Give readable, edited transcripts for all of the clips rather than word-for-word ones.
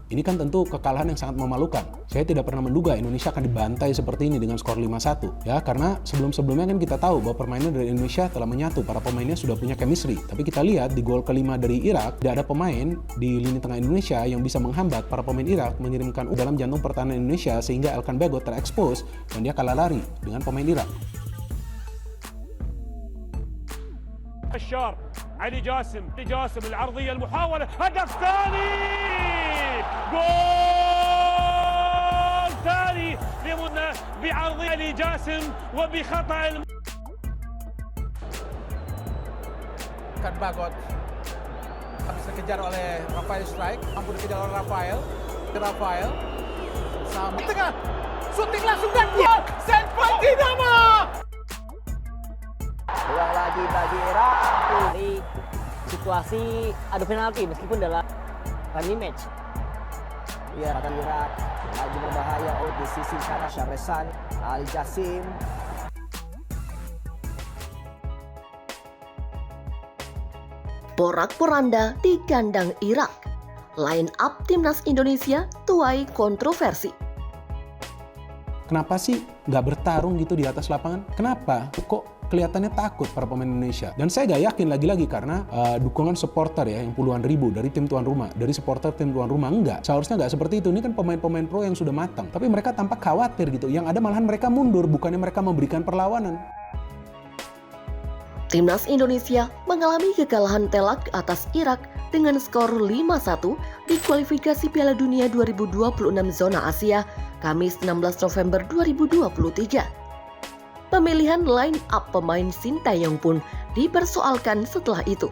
Ini kan tentu kekalahan yang sangat memalukan. Saya tidak pernah menduga Indonesia akan dibantai seperti ini dengan skor 5-1. Ya, karena sebelum-sebelumnya kan kita tahu bahwa permainan dari Indonesia telah menyatu, para pemainnya sudah punya chemistry. Tapi kita lihat di gol kelima dari Irak, tidak ada pemain di lini tengah Indonesia yang bisa menghambat para pemain Irak mengirimkan dalam jantung pertahanan Indonesia sehingga Elkan Bagot terekspos dan dia kalah lari dengan pemain Irak. الشار علي جاسم العرضية المحاولة هدف ثاني جول ثاني لمنى بعرضية علي جاسم وبخطأ Elkan Bagot habis dikejar oleh Rafael Strike, mampu dikejar oleh Rafael sama tengah, syuting langsung dan gol, Senpai Dinamo. Peluang lagi bagi Irak. Ini situasi adu penalti meskipun dalam friendly match. Ya, akan Irak lagi berbahaya di sisi kanan Syahresan Ali Jasim. Porak-poranda di kandang Irak. Line up timnas Indonesia tuai kontroversi. Kenapa sih nggak bertarung gitu di atas lapangan? Kenapa? Kok kelihatannya takut para pemain Indonesia? Dan saya nggak yakin lagi-lagi karena dukungan supporter ya yang puluhan ribu dari tim tuan rumah, dari supporter tim tuan rumah enggak. Seharusnya nggak seperti itu. Ini kan pemain-pemain pro yang sudah matang. Tapi mereka tampak khawatir gitu. Yang ada malahan mereka mundur, bukannya mereka memberikan perlawanan. Timnas Indonesia mengalami kekalahan telak atas Irak dengan skor 5-1 di kualifikasi Piala Dunia 2026 zona Asia, Kamis 16 November 2023. Pemilihan line up pemain Sintayong pun dipersoalkan setelah itu.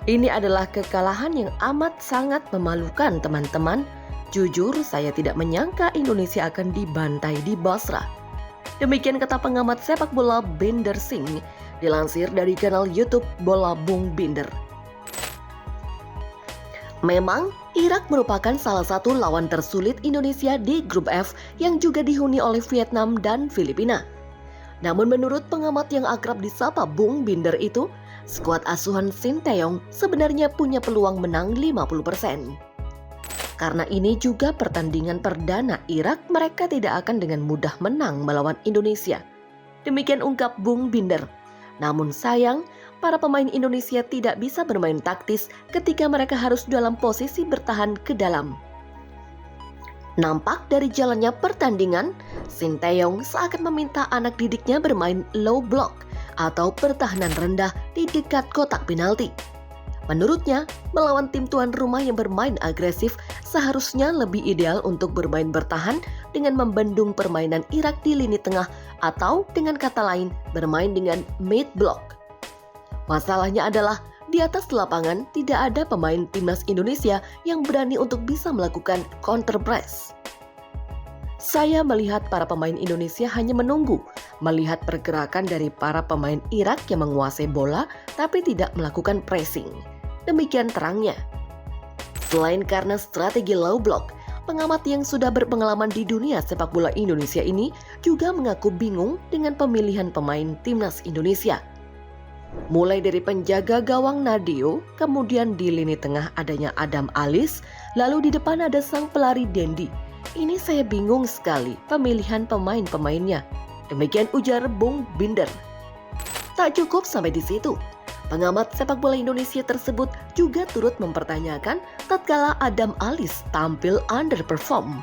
Ini adalah kekalahan yang amat sangat memalukan, teman-teman. Jujur, saya tidak menyangka Indonesia akan dibantai di Basra. Demikian kata pengamat sepak bola Binder Singh, dilansir dari kanal YouTube Bola Bung Binder. Memang, Irak merupakan salah satu lawan tersulit Indonesia di grup F yang juga dihuni oleh Vietnam dan Filipina. Namun menurut pengamat yang akrab disapa Bung Binder itu, skuad asuhan Sintayong sebenarnya punya peluang menang 50%. Karena ini juga pertandingan perdana Irak, mereka tidak akan dengan mudah menang melawan Indonesia. Demikian ungkap Bung Binder. Namun sayang, para pemain Indonesia tidak bisa bermain taktis ketika mereka harus dalam posisi bertahan ke dalam. Nampak dari jalannya pertandingan, Sintayong seakan meminta anak didiknya bermain low block atau pertahanan rendah di dekat kotak penalti. Menurutnya, melawan tim tuan rumah yang bermain agresif seharusnya lebih ideal untuk bermain bertahan dengan membendung permainan Irak di lini tengah atau dengan kata lain bermain dengan mid block. Masalahnya adalah di atas lapangan tidak ada pemain timnas Indonesia yang berani untuk bisa melakukan counter press. Saya melihat para pemain Indonesia hanya menunggu, melihat pergerakan dari para pemain Irak yang menguasai bola tapi tidak melakukan pressing. Demikian terangnya. Selain karena strategi low block, pengamat yang sudah berpengalaman di dunia sepak bola Indonesia ini juga mengaku bingung dengan pemilihan pemain timnas Indonesia. Mulai dari penjaga gawang Nadio, kemudian di lini tengah adanya Adam Alis, lalu di depan ada sang pelari Dendi. Ini saya bingung sekali pemilihan pemain-pemainnya. Demikian ujar Bung Binder. Tak cukup sampai di situ. Pengamat sepak bola Indonesia tersebut juga turut mempertanyakan tatkala Adam Alis tampil underperform.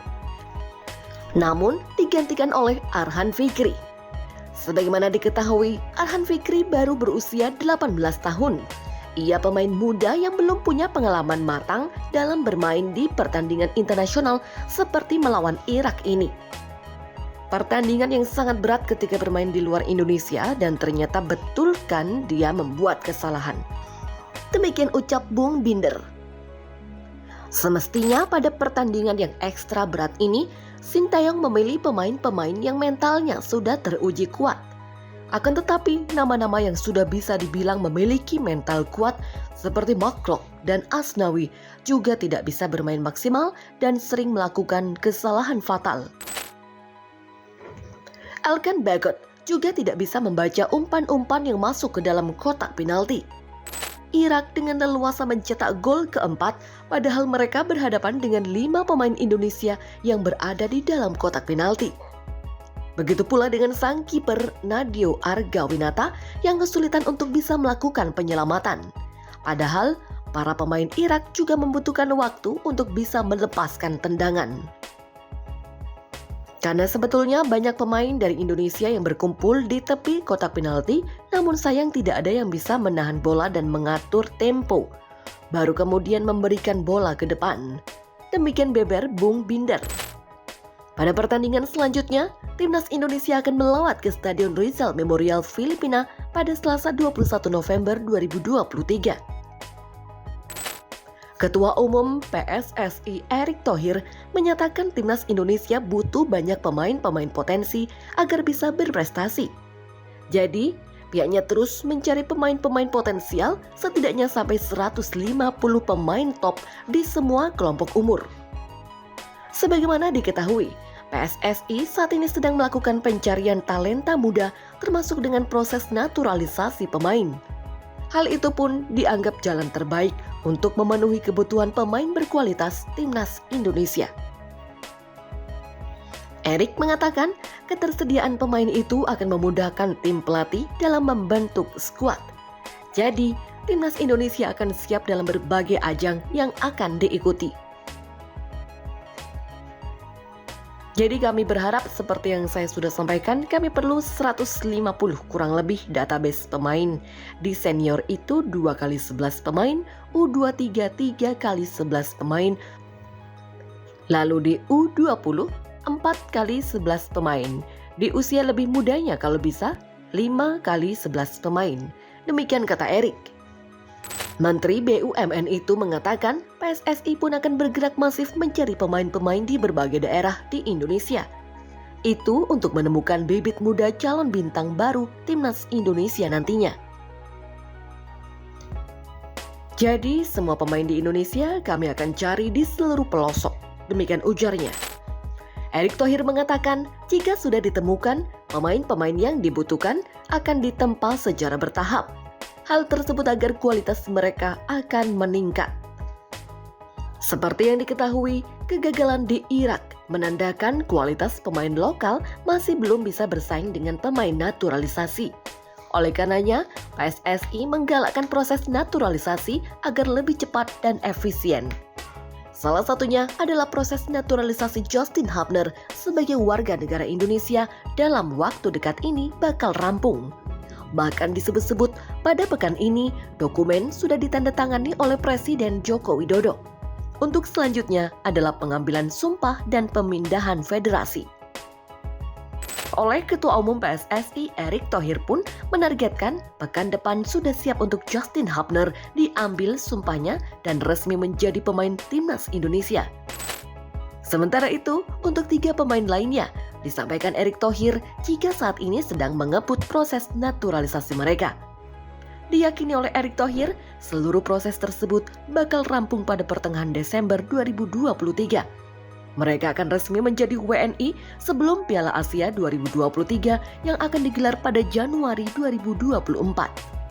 Namun digantikan oleh Arhan Fikri. Sebagaimana diketahui, Arhan Fikri baru berusia 18 tahun. Ia pemain muda yang belum punya pengalaman matang dalam bermain di pertandingan internasional seperti melawan Irak ini. Pertandingan yang sangat berat ketika bermain di luar Indonesia dan ternyata betul kan dia membuat kesalahan. Demikian ucap Bung Binder. Semestinya pada pertandingan yang ekstra berat ini, Sintayong memilih pemain-pemain yang mentalnya sudah teruji kuat. Akan tetapi, nama-nama yang sudah bisa dibilang memiliki mental kuat seperti Makrok dan Asnawi juga tidak bisa bermain maksimal dan sering melakukan kesalahan fatal. Elkan Bagot juga tidak bisa membaca umpan-umpan yang masuk ke dalam kotak penalti. Irak dengan leluasa mencetak gol keempat, padahal mereka berhadapan dengan 5 pemain Indonesia yang berada di dalam kotak penalti. Begitu pula dengan sang kiper Nadeo Argawinata yang kesulitan untuk bisa melakukan penyelamatan. Padahal para pemain Irak juga membutuhkan waktu untuk bisa melepaskan tendangan. Karena sebetulnya banyak pemain dari Indonesia yang berkumpul di tepi kotak penalti, namun sayang tidak ada yang bisa menahan bola dan mengatur tempo, baru kemudian memberikan bola ke depan. Demikian beber Bung Binder. Pada pertandingan selanjutnya, Timnas Indonesia akan melawat ke Stadion Rizal Memorial Filipina pada Selasa 21 November 2023. Ketua Umum PSSI Erick Thohir menyatakan Timnas Indonesia butuh banyak pemain-pemain potensi agar bisa berprestasi. Jadi, pihaknya terus mencari pemain-pemain potensial setidaknya sampai 150 pemain top di semua kelompok umur. Sebagaimana diketahui, PSSI saat ini sedang melakukan pencarian talenta muda termasuk dengan proses naturalisasi pemain. Hal itu pun dianggap jalan terbaik untuk memenuhi kebutuhan pemain berkualitas Timnas Indonesia. Erick mengatakan ketersediaan pemain itu akan memudahkan tim pelatih dalam membentuk skuad. Jadi, Timnas Indonesia akan siap dalam berbagai ajang yang akan diikuti. Jadi kami berharap seperti yang saya sudah sampaikan, kami perlu 150 kurang lebih database pemain. Di senior itu 2x11 pemain, U23 3x11 pemain. Lalu di U20 4x11 pemain. Di usia lebih mudanya kalau bisa 5x11 pemain. Demikian kata Erick. Menteri BUMN itu mengatakan PSSI pun akan bergerak masif mencari pemain-pemain di berbagai daerah di Indonesia. Itu untuk menemukan bibit muda calon bintang baru Timnas Indonesia nantinya. Jadi semua pemain di Indonesia kami akan cari di seluruh pelosok. Demikian ujarnya. Erick Thohir mengatakan jika sudah ditemukan, pemain-pemain yang dibutuhkan akan ditempa secara bertahap. Hal tersebut agar kualitas mereka akan meningkat. Seperti yang diketahui, kegagalan di Irak menandakan kualitas pemain lokal masih belum bisa bersaing dengan pemain naturalisasi. Oleh karenanya, PSSI menggalakkan proses naturalisasi agar lebih cepat dan efisien. Salah satunya adalah proses naturalisasi Justin Hubner sebagai warga negara Indonesia dalam waktu dekat ini bakal rampung. Bahkan disebut-sebut pada pekan ini dokumen sudah ditandatangani oleh Presiden Joko Widodo. Untuk selanjutnya adalah pengambilan sumpah dan pemindahan federasi. Oleh Ketua Umum PSSI Erick Thohir pun menargetkan pekan depan sudah siap untuk Justin Hubner diambil sumpahnya dan resmi menjadi pemain Timnas Indonesia. Sementara itu, untuk 3 pemain lainnya, disampaikan Erick Thohir jika saat ini sedang mengeput proses naturalisasi mereka. Diyakini oleh Erick Thohir, seluruh proses tersebut bakal rampung pada pertengahan Desember 2023. Mereka akan resmi menjadi WNI sebelum Piala Asia 2023 yang akan digelar pada Januari 2024.